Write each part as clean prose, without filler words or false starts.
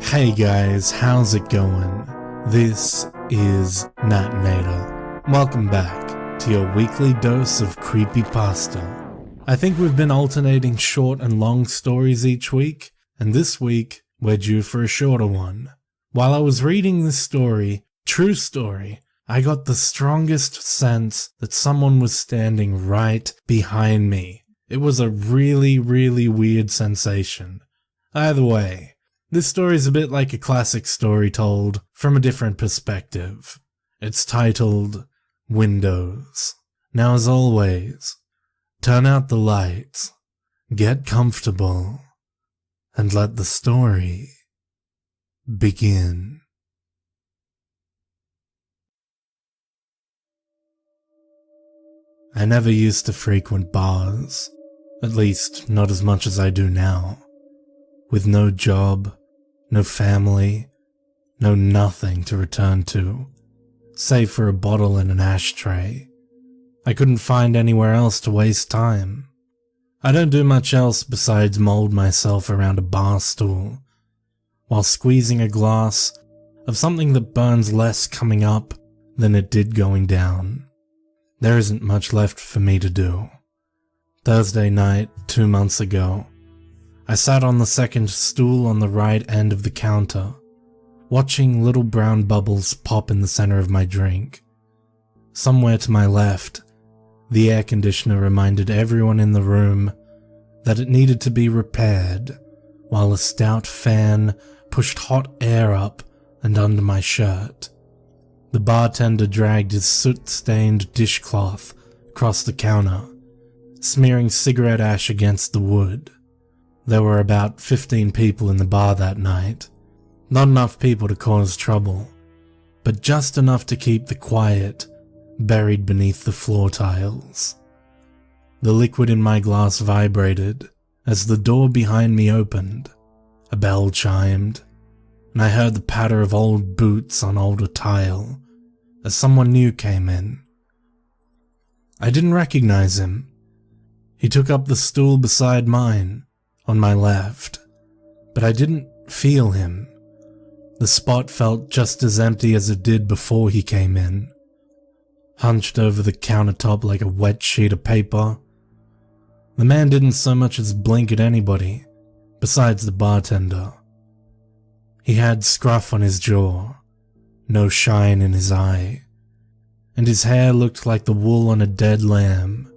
Hey guys, how's it going? This is Nat Nader. Welcome back to your weekly dose of creepypasta. I think we've been alternating short and long stories each week, and this week we're due for a shorter one. While I was reading this story, true story, I got the strongest sense that someone was standing right behind me. It was a really weird sensation. Either way, this story is a bit like a classic story told from a different perspective. It's titled Windows. Now, as always, turn out the lights, get comfortable, and let the story begin. I never used to frequent bars, at least not as much as I do now. With no job, no family, no nothing to return to, save for a bottle and an ashtray. I couldn't find anywhere else to waste time. I don't do much else besides mold myself around a bar stool, while squeezing a glass of something that burns less coming up than it did going down. There isn't much left for me to do. Thursday night, 2 months ago, I sat on the second stool on the right end of the counter, watching little brown bubbles pop in the center of my drink. Somewhere to my left, the air conditioner reminded everyone in the room that it needed to be repaired, while a stout fan pushed hot air up and under my shirt. The bartender dragged his soot-stained dishcloth across the counter, smearing cigarette ash against the wood. There were about 15 people in the bar that night. Not enough people to cause trouble, but just enough to keep the quiet buried beneath the floor tiles. The liquid in my glass vibrated as the door behind me opened. A bell chimed, and I heard the patter of old boots on older tile as someone new came in. I didn't recognize him. He took up the stool beside mine, on my left, but I didn't feel him. The spot felt just as empty as it did before he came in, hunched over the countertop like a wet sheet of paper. The man didn't so much as blink at anybody, besides the bartender. He had scruff on his jaw, no shine in his eye, and his hair looked like the wool on a dead lamb.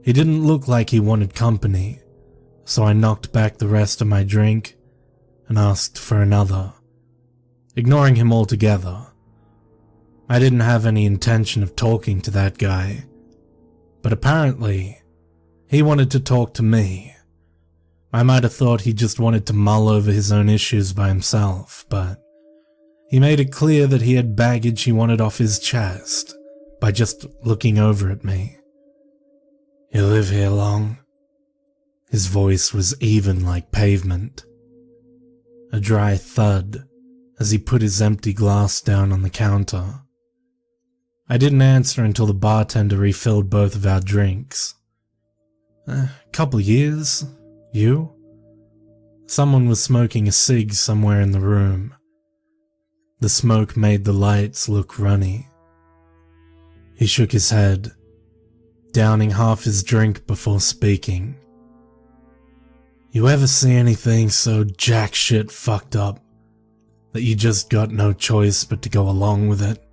He didn't look like he wanted company, so I knocked back the rest of my drink and asked for another, ignoring him altogether. I didn't have any intention of talking to that guy, but apparently he wanted to talk to me. I might have thought he just wanted to mull over his own issues by himself, but he made it clear that he had baggage he wanted off his chest by just looking over at me. "You live here long?" His voice was even like pavement. A dry thud as he put his empty glass down on the counter. I didn't answer until the bartender refilled both of our drinks. "Couple years. You?" Someone was smoking a cig somewhere in the room. The smoke made the lights look runny. He shook his head, downing half his drink before speaking. "You ever see anything so jack shit fucked up that you just got no choice but to go along with it?"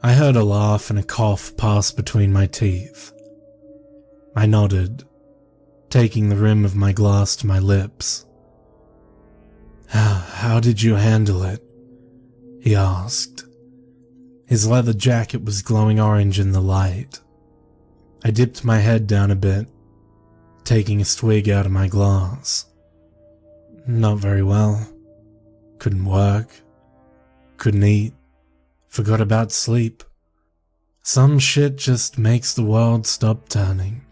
I heard a laugh and a cough pass between my teeth. I nodded, taking the rim of my glass to my lips. How did you handle it?" he asked. His leather jacket was glowing orange in the light. I dipped my head down a bit, taking a swig out of my glass. "Not very well. Couldn't work. Couldn't eat. Forgot about sleep. Some shit just makes the world stop turning."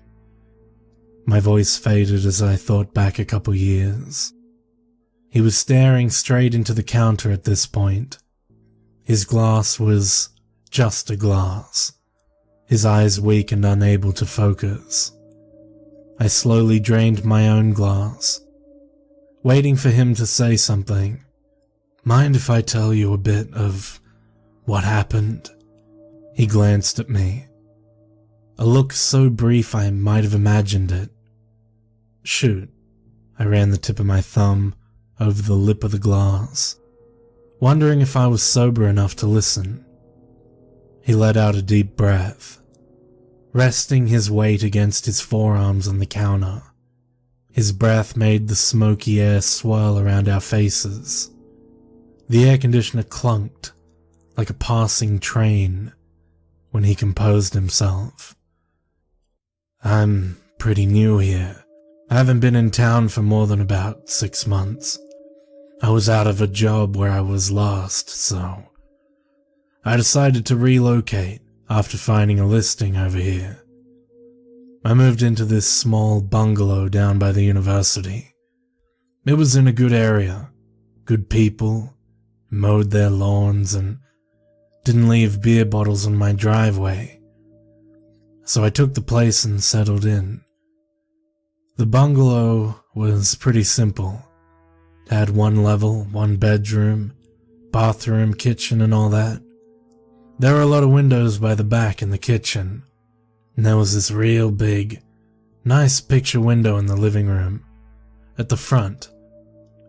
My voice faded as I thought back a couple years. He was staring straight into the counter at this point. His glass was just a glass, his eyes weak and unable to focus. I slowly drained my own glass, waiting for him to say something, Mind if I tell you a bit of what happened? He glanced at me. A look so brief I might have imagined it. Shoot. I ran the tip of my thumb over the lip of the glass, wondering if I was sober enough to listen. He let out a deep breath, resting his weight against his forearms on the counter. His breath made the smoky air swirl around our faces. The air conditioner clunked like a passing train when he composed himself. I'm pretty new here. I haven't been in town for more than about 6 months. I was out of a job where I was lost, so I decided to relocate after finding a listing over here. I moved into this small bungalow down by the university. It was in a good area, good people, mowed their lawns, and didn't leave beer bottles on my driveway. So I took the place and settled in. The bungalow was pretty simple. It had 1 level, 1 bedroom, bathroom, kitchen, and all that. There were a lot of windows by the back in the kitchen, and there was this real big, nice picture window in the living room. At the front,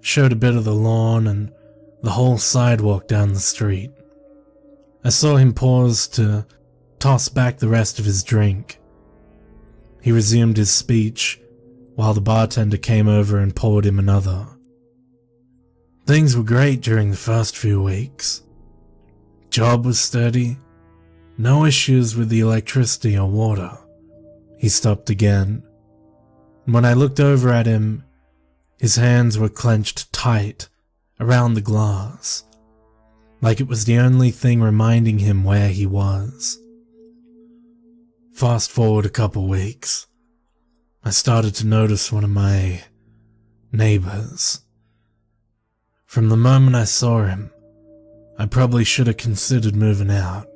showed a bit of the lawn and the whole sidewalk down the street. I saw him pause to toss back the rest of his drink. He resumed his speech while the bartender came over and poured him another. Things were great during the first few weeks. Job was steady. No issues with the electricity or water. He stopped again. When I looked over at him, his hands were clenched tight around the glass, like it was the only thing reminding him where he was. Fast forward a couple weeks. I started to notice one of my neighbors. From the moment I saw him, I probably should have considered moving out,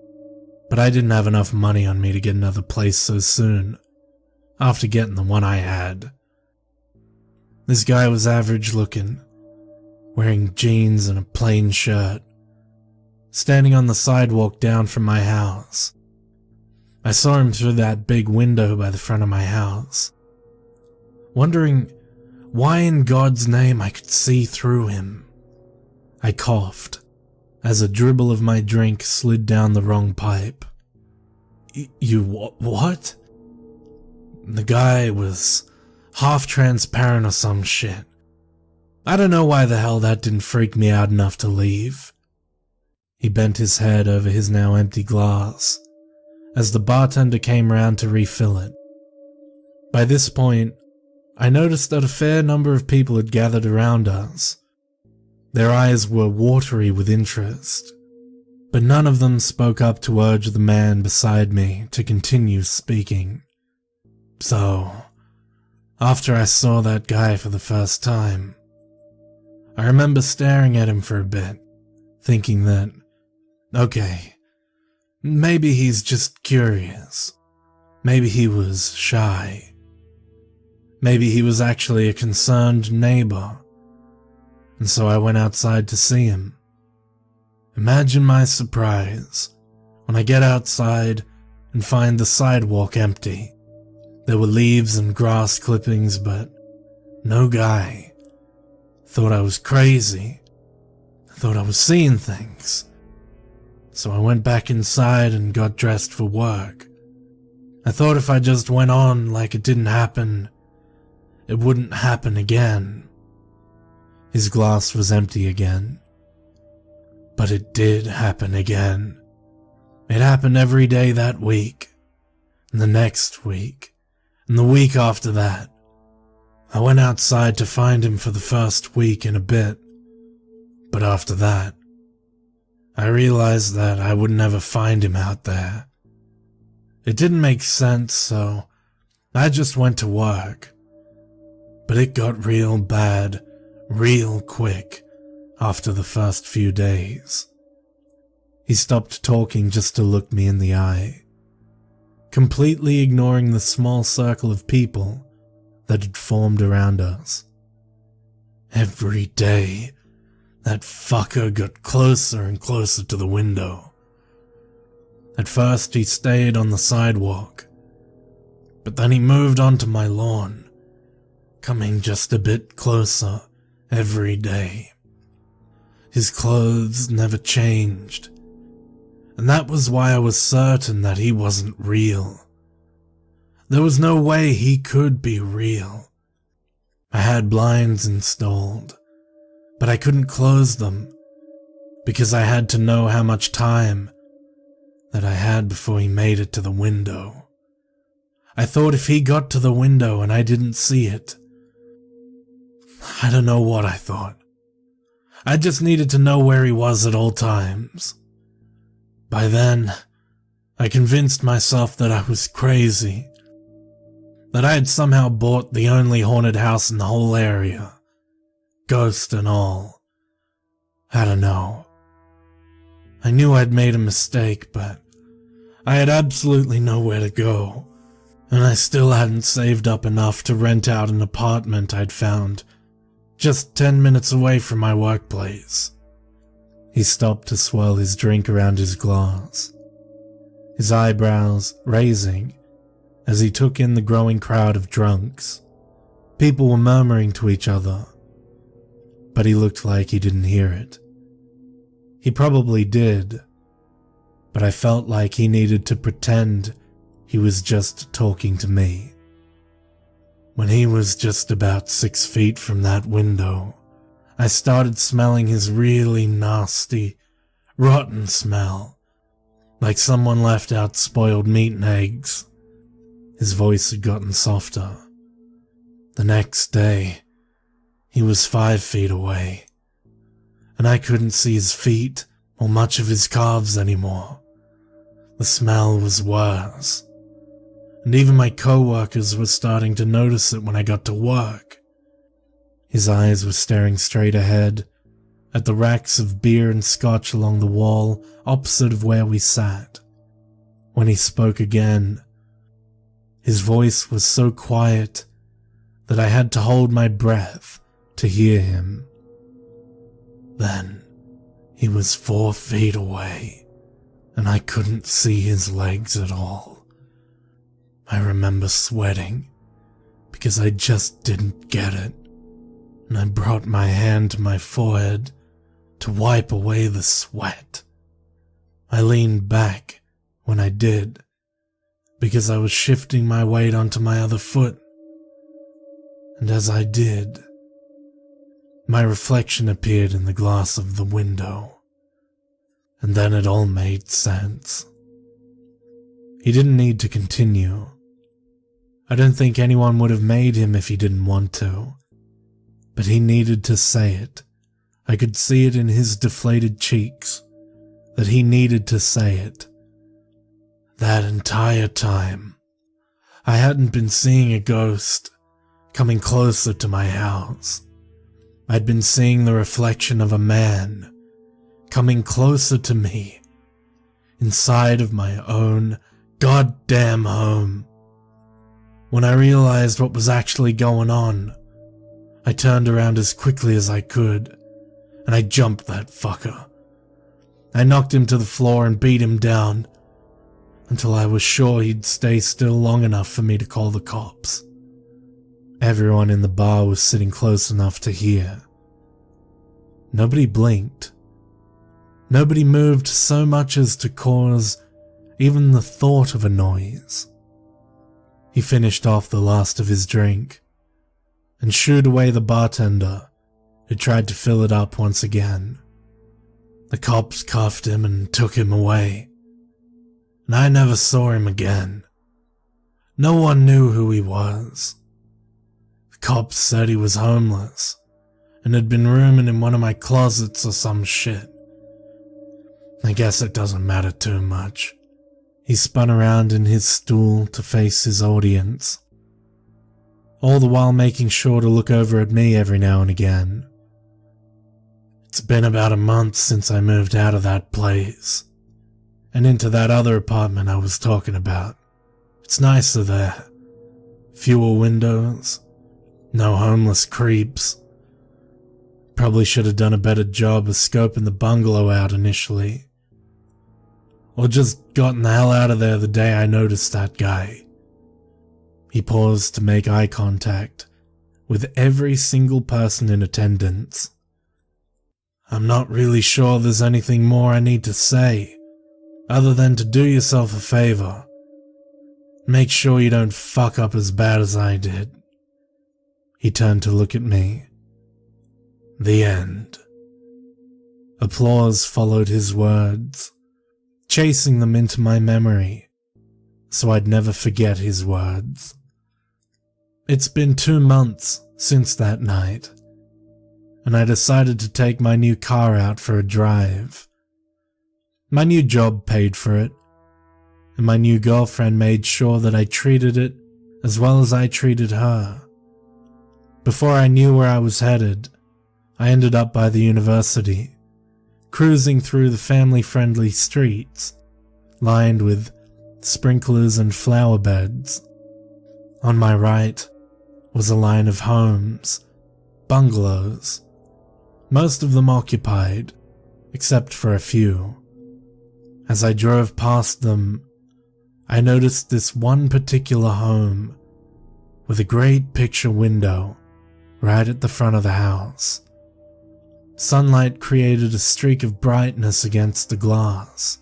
but I didn't have enough money on me to get another place so soon, after getting the one I had. This guy was average looking, wearing jeans and a plain shirt, standing on the sidewalk down from my house. I saw him through that big window by the front of my house, wondering why in God's name I could see through him. I coughed as a dribble of my drink slid down the wrong pipe. You what? The guy was half transparent or some shit. I don't know why the hell that didn't freak me out enough to leave. He bent his head over his now empty glass as the bartender came round to refill it. By this point, I noticed that a fair number of people had gathered around us. Their eyes were watery with interest, but none of them spoke up to urge the man beside me to continue speaking. So, after I saw that guy for the first time, I remember staring at him for a bit, thinking that, okay, maybe he's just curious. Maybe he was shy. Maybe he was actually a concerned neighbor. And so I went outside to see him. Imagine my surprise when I get outside and find the sidewalk empty. There were leaves and grass clippings, but no guy. Thought I was crazy. Thought I was seeing things. So I went back inside and got dressed for work. I thought if I just went on like it didn't happen, it wouldn't happen again. His glass was empty again. But it did happen again. It happened every day that week, and the next week, and the week after that. I went outside to find him for the first week in a bit, but after that, I realized that I would never find him out there. It didn't make sense, so I just went to work. But it got real bad, real quick, after the first few days. He stopped talking just to look me in the eye, completely ignoring the small circle of people that had formed around us. Every day, that fucker got closer and closer to the window. At first he stayed on the sidewalk, but then he moved onto my lawn, coming just a bit closer every day. His clothes never changed, and that was why I was certain that he wasn't real. There was no way he could be real. I had blinds installed, but I couldn't close them because I had to know how much time that I had before he made it to the window. I thought if he got to the window and I didn't see it, I don't know what I thought. I just needed to know where he was at all times. By then, I convinced myself that I was crazy, that I had somehow bought the only haunted house in the whole area, ghost and all. I don't know. I knew I'd made a mistake, but I had absolutely nowhere to go, and I still hadn't saved up enough to rent out an apartment I'd found just 10 minutes away from my workplace. He stopped to swirl his drink around his glass, his eyebrows raising as he took in the growing crowd of drunks. People were murmuring to each other, but he looked like he didn't hear it. He probably did, but I felt like he needed to pretend he was just talking to me. When he was just about 6 feet from that window, I started smelling his really nasty, rotten smell, like someone left out spoiled meat and eggs. His voice had gotten softer. The next day, he was 5 feet away, and I couldn't see his feet or much of his calves anymore. The smell was worse, and even my co-workers were starting to notice it when I got to work. His eyes were staring straight ahead, at the racks of beer and scotch along the wall opposite of where we sat. When he spoke again, his voice was so quiet that I had to hold my breath to hear him. Then he was 4 feet away, and I couldn't see his legs at all. I remember sweating because I just didn't get it, and I brought my hand to my forehead to wipe away the sweat. I leaned back when I did because I was shifting my weight onto my other foot, and as I did, my reflection appeared in the glass of the window, and then it all made sense. He didn't need to continue. I don't think anyone would have made him if he didn't want to, but he needed to say it. I could see it in his deflated cheeks, that he needed to say it. That entire time, I hadn't been seeing a ghost coming closer to my house. I'd been seeing the reflection of a man coming closer to me, inside of my own goddamn home. When I realized what was actually going on, I turned around as quickly as I could, and I jumped that fucker. I knocked him to the floor and beat him down until I was sure he'd stay still long enough for me to call the cops. Everyone in the bar was sitting close enough to hear. Nobody blinked. Nobody moved so much as to cause even the thought of a noise. He finished off the last of his drink and shooed away the bartender, who tried to fill it up once again. The cops cuffed him and took him away, and I never saw him again. No one knew who he was. The cops said he was homeless and had been rooming in one of my closets or some shit. I guess it doesn't matter too much. He spun around in his stool to face his audience, all the while making sure to look over at me every now and again. It's been about a month since I moved out of that place and into that other apartment I was talking about. It's nicer there. Fewer windows, no homeless creeps. Probably should have done a better job of scoping the bungalow out initially. Or just gotten the hell out of there the day I noticed that guy. He paused to make eye contact with every single person in attendance. I'm not really sure there's anything more I need to say, other than to do yourself a favor. Make sure you don't fuck up as bad as I did. He turned to look at me. The end. Applause followed his words, chasing them into my memory, so I'd never forget his words. It's been 2 months since that night, and I decided to take my new car out for a drive. My new job paid for it, and my new girlfriend made sure that I treated it as well as I treated her. Before I knew where I was headed, I ended up by the university, cruising through the family-friendly streets, lined with sprinklers and flower beds. On my right was a line of homes, bungalows, most of them occupied, except for a few. As I drove past them, I noticed this one particular home with a great picture window right at the front of the house. Sunlight created a streak of brightness against the glass,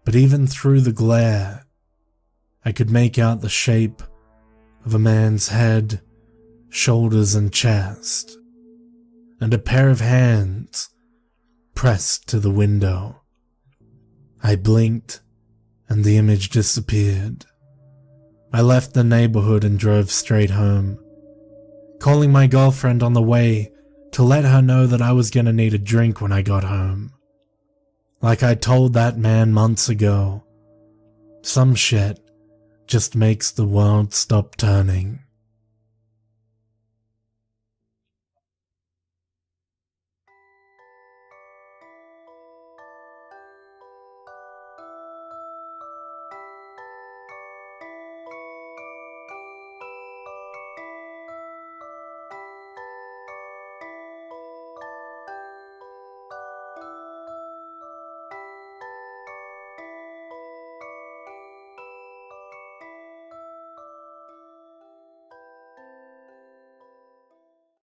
but even through the glare, I could make out the shape of a man's head, shoulders and chest, and a pair of hands pressed to the window. I blinked, and the image disappeared. I left the neighborhood and drove straight home, calling my girlfriend on the way to let her know that I was gonna need a drink when I got home. Like I told that man months ago, some shit just makes the world stop turning.